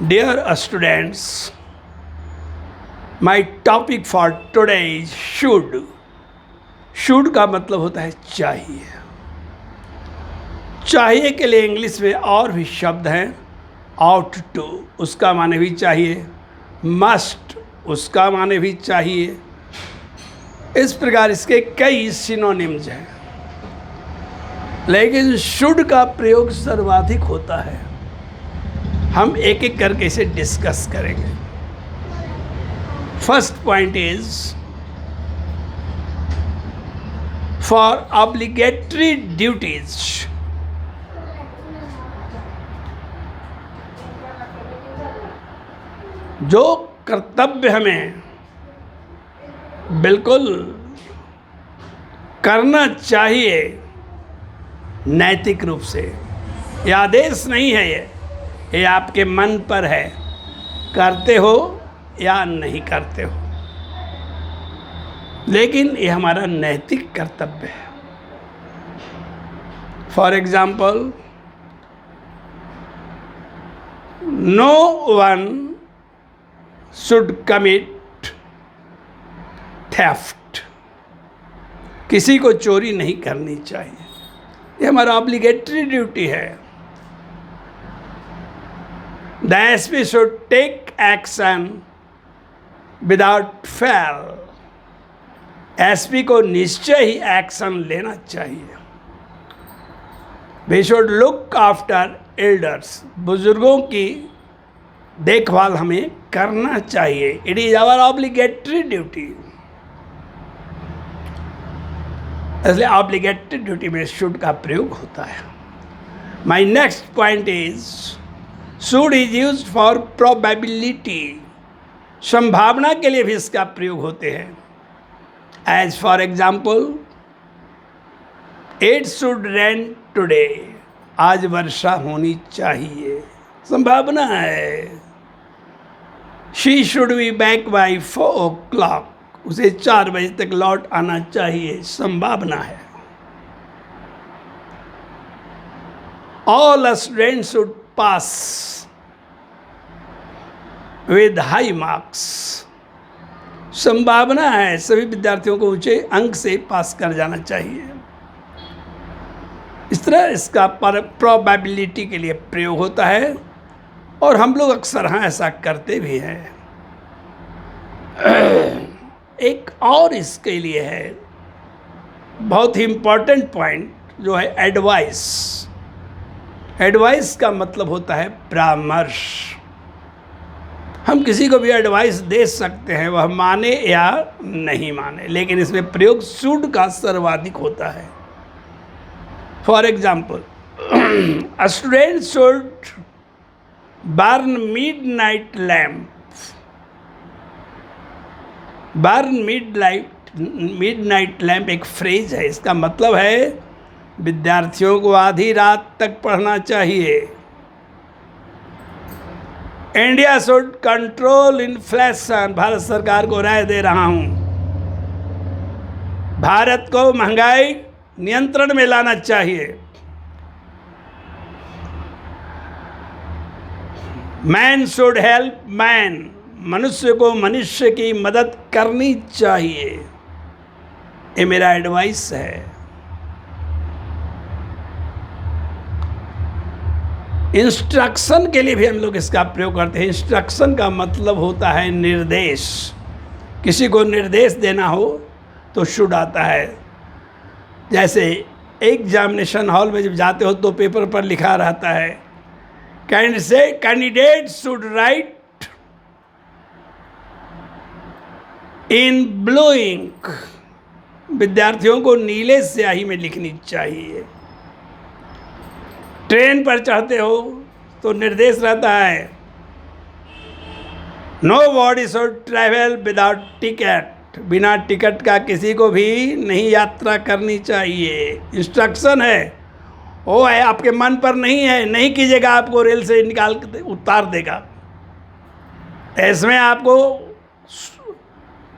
Dear students, my topic for today is should. should का मतलब होता है चाहिए। चाहिए के लिए इंग्लिश में और भी शब्द हैं। ought to उसका माने भी चाहिए, must उसका माने भी चाहिए। इस प्रकार इसके कई सिनोनिम्स हैं, लेकिन शुड का प्रयोग सर्वाधिक होता है। हम एक एक करके इसे डिस्कस करेंगे। First point is for obligatory duties. जो कर्तव्य हमें बिल्कुल करना चाहिए नैतिक रूप से, यह आदेश नहीं है, ये आपके मन पर है, करते हो या नहीं करते हो, लेकिन ये हमारा नैतिक कर्तव्य है। For example, no one should commit theft. किसी को चोरी नहीं करनी चाहिए, ये हमारा ऑब्लिगेटरी ड्यूटी है। The SP should take action without fail. SP को निश्चय ही एक्शन लेना चाहिए। We should look after elders. बुजुर्गों की देखभाल हमें करना चाहिए। It is our obligatory duty. इसलिए ऑब्लिगेटरी ड्यूटी में शुड का प्रयोग होता है। My next point is should is used for probability. संभावना के लिए भी इसका प्रयोग होते हैं। As for example, it should rain today. आज वर्षा होनी चाहिए, संभावना है। She should be back by 4 o'clock। उसे 4 बजे तक लौट आना चाहिए, संभावना है। All students should pass with high marks. संभावना है, सभी विद्यार्थियों को ऊंचे अंक से पास कर जाना चाहिए। इस तरह इसका प्रोबेबिलिटी के लिए प्रयोग होता है, और हम लोग अक्सर हाँ ऐसा करते भी हैं। एक और इसके लिए है बहुत ही इम्पॉर्टेंट पॉइंट, जो है एडवाइस। एडवाइस का मतलब होता है परामर्श। हम किसी को भी एडवाइस दे सकते हैं, वह माने या नहीं माने, लेकिन इसमें प्रयोग शुड का सर्वाधिक होता है। For example, a student should burn midnight lamp. Burn midnight lamp एक फ्रेज है। इसका मतलब है विद्यार्थियों को आधी रात तक पढ़ना चाहिए। India should control inflation. Bharat सरकार को राय दे रहा हूं, भारत को महंगाई नियंत्रण में लाना चाहिए। Man should help man. मनुष्य को मनुष्य की मदद करनी चाहिए। ये मेरा एडवाइस है। इंस्ट्रक्शन के लिए भी हम लोग इसका प्रयोग करते हैं। इंस्ट्रक्शन का मतलब होता है निर्देश। किसी को निर्देश देना हो तो शुड आता है। जैसे एग्जामिनेशन हॉल में जब जाते हो तो पेपर पर लिखा रहता है, candidate should write in blue ink. विद्यार्थियों को नीले स्याही में लिखनी चाहिए। ट्रेन पर चढ़ते हो तो निर्देश रहता है, nobody should travel without ticket. बिना टिकट का किसी को भी नहीं यात्रा करनी चाहिए। इंस्ट्रक्शन है, वो है आपके मन पर नहीं है, नहीं कीजिएगा, आपको रेल से निकाल उतार देगा। इसमें आपको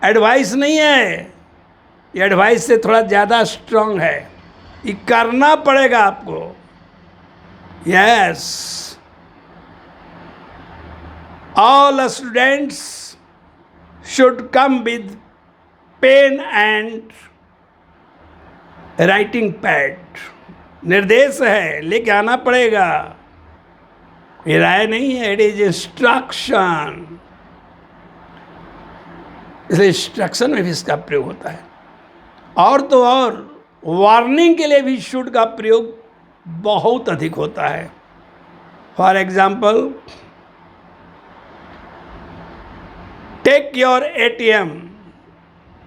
एडवाइस नहीं है, ये एडवाइस से थोड़ा ज़्यादा स्ट्रांग है। ये करना पड़ेगा आपको। Yes, all students should come with pen and writing pad. निर्देश है, लेके आना पड़ेगा, ये राय नहीं है, इट इज इंस्ट्रक्शन। इसलिए इंस्ट्रक्शन में भी इसका प्रयोग होता है। और तो और वार्निंग के लिए भी शुड का प्रयोग बहुत अधिक होता है। For example, take your ATM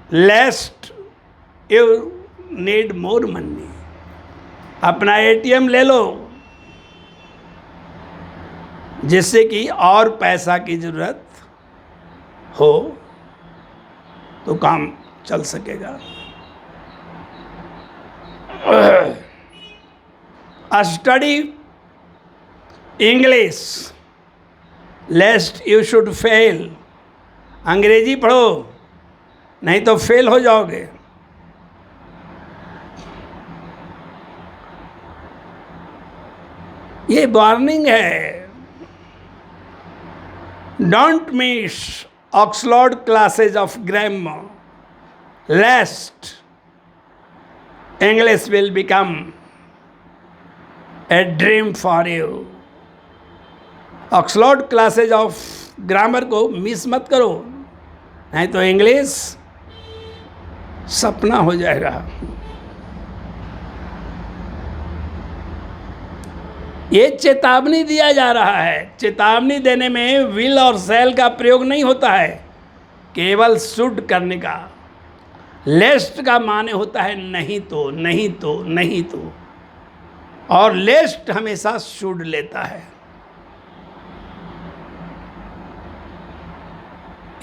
lest you need more money. अपना ATM ले लो जिससे कि और पैसा की जरूरत हो तो काम चल सकेगा। Study English लेस्ट you should fail. अंग्रेजी पढ़ो नहीं तो फेल हो जाओगे। ये वार्निंग है। Don't miss Oxford classes of grammar lest English will become a dream for you. Oxford classes of grammar को मिस मत करो, नहीं तो इंग्लिश सपना हो जाएगा। ये चेतावनी दिया जा रहा है। चेतावनी देने में विल और शैल का प्रयोग नहीं होता है, केवल शुड करने का। लेस्ट का माने होता है नहीं तो, नहीं तो, नहीं तो, और लेस्ट हमेशा शुड लेता है।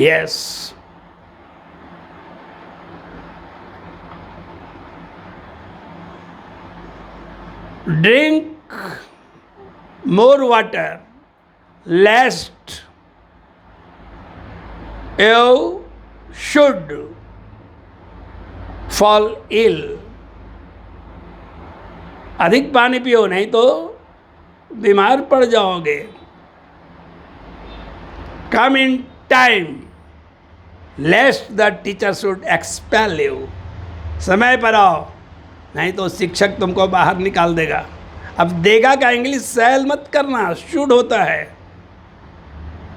Yes, drink more water lest you should fall ill। अधिक पानी पियो नहीं तो बीमार पड़ जाओगे। Come in time lest the teacher should expel you। समय पर आओ नहीं तो शिक्षक तुमको बाहर निकाल देगा। अब देगा का इंग्लिश सैल मत करना, शुड होता है,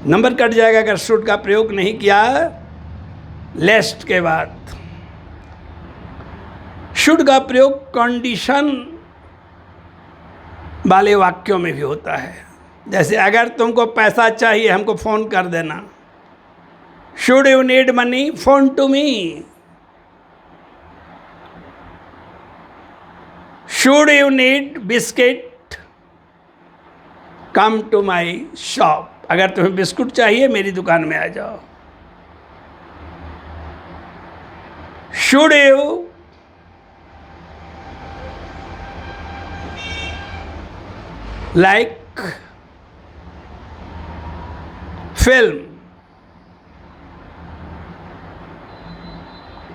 नंबर कट जाएगा अगर शुड का प्रयोग नहीं किया लेस्ट के बाद। शुड का प्रयोग कंडीशन वाले वाक्यों में भी होता है। जैसे अगर तुमको पैसा चाहिए हमको फोन कर देना। Should you need money phone to me. Should you need biscuit? Come to my shop। अगर तुम्हें बिस्कुट चाहिए मेरी दुकान में आ जाओ। Should you like film?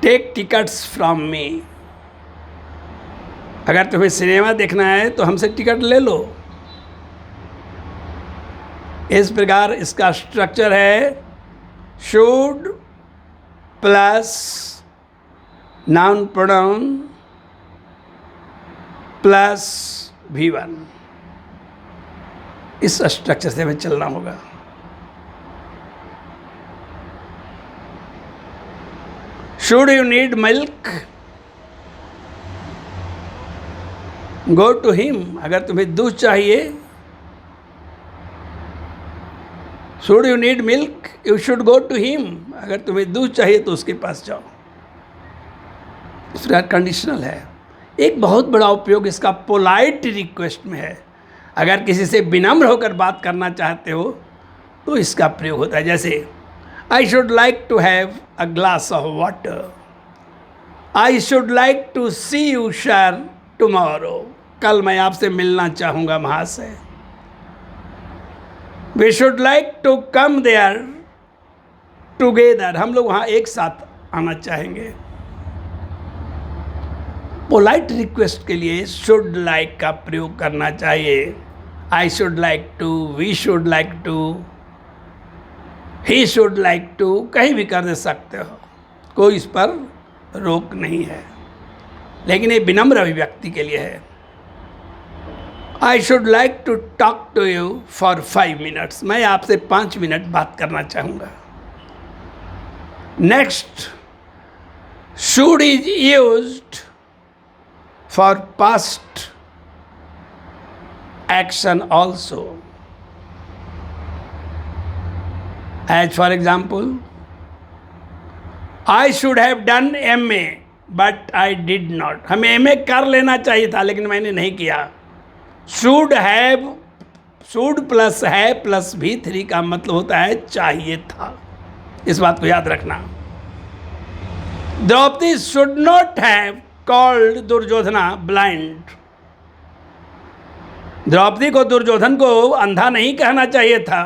Take tickets from me। अगर तुम्हें सिनेमा देखना है तो हमसे टिकट ले लो। इस प्रकार इसका स्ट्रक्चर है should plus noun pronoun plus V1। इस स्ट्रक्चर से हमें चलना होगा। Should you need milk? Go to him. अगर तुम्हें दूध चाहिए, should you need milk, you should go to him. अगर तुम्हें दूध चाहिए तो उसके पास जाओ। इसका कंडीशनल है। एक बहुत बड़ा उपयोग इसका पोलाइट रिक्वेस्ट में है। अगर किसी से विनम्र होकर बात करना चाहते हो तो इसका प्रयोग होता है। जैसे I should like to have a glass of water. I should like to see you sir tomorrow. कल मैं आपसे मिलना चाहूँगा महाशय। We should like to come there together. हम लोग वहाँ एक साथ आना चाहेंगे। पोलाइट रिक्वेस्ट के लिए शुड लाइक का प्रयोग करना चाहिए। I should like to, we should like to, he should like to कहीं भी कर दे सकते हो, कोई इस पर रोक नहीं है, लेकिन ये विनम्र अभिव्यक्ति के लिए है। I should like to talk to you for 5 minutes, मैं आपसे 5 मिनट बात करना चाहूँगा। Next, should is used for past action also, as for example, I should have done MA but I did not, हमें MA कर लेना चाहिए था लेकिन मैंने नहीं किया। should have, should प्लस है प्लस V3 का मतलब होता है चाहिए था, इस बात को याद रखना। Draupadi should not have called Duryodhana blind, Draupadi को दुर्योधन को अंधा नहीं कहना चाहिए था।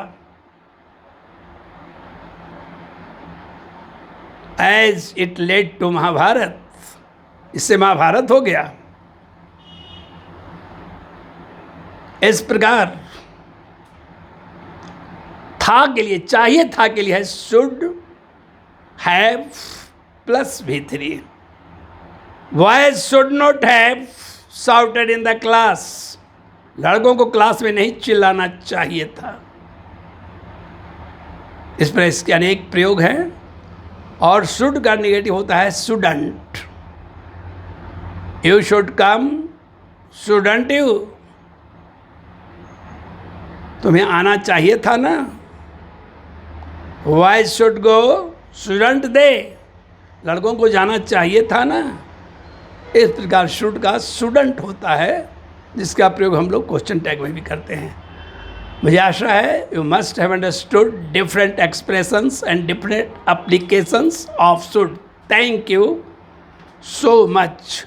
As it led to Mahabharata, इससे महाभारत हो गया। इस प्रकार था के लिए, चाहिए था के लिए है should have plus V3। Boys should not have shouted in the class, लड़कों को क्लास में नहीं चिल्लाना चाहिए था। इस पर इसके अनेक प्रयोग हैं। और शुड का निगेटिव होता है shouldn't, you should come, shouldn't you, तुम्हें आना चाहिए था ना। वाइज शुड गो, शुडंट दे, लड़कों को जाना चाहिए था ना। इस प्रकार शुड का शुडंट होता है, जिसका प्रयोग हम लोग क्वेश्चन टैग में भी करते हैं। मुझे आशा है you must have understood different expressions and different applications of should. Thank you so much.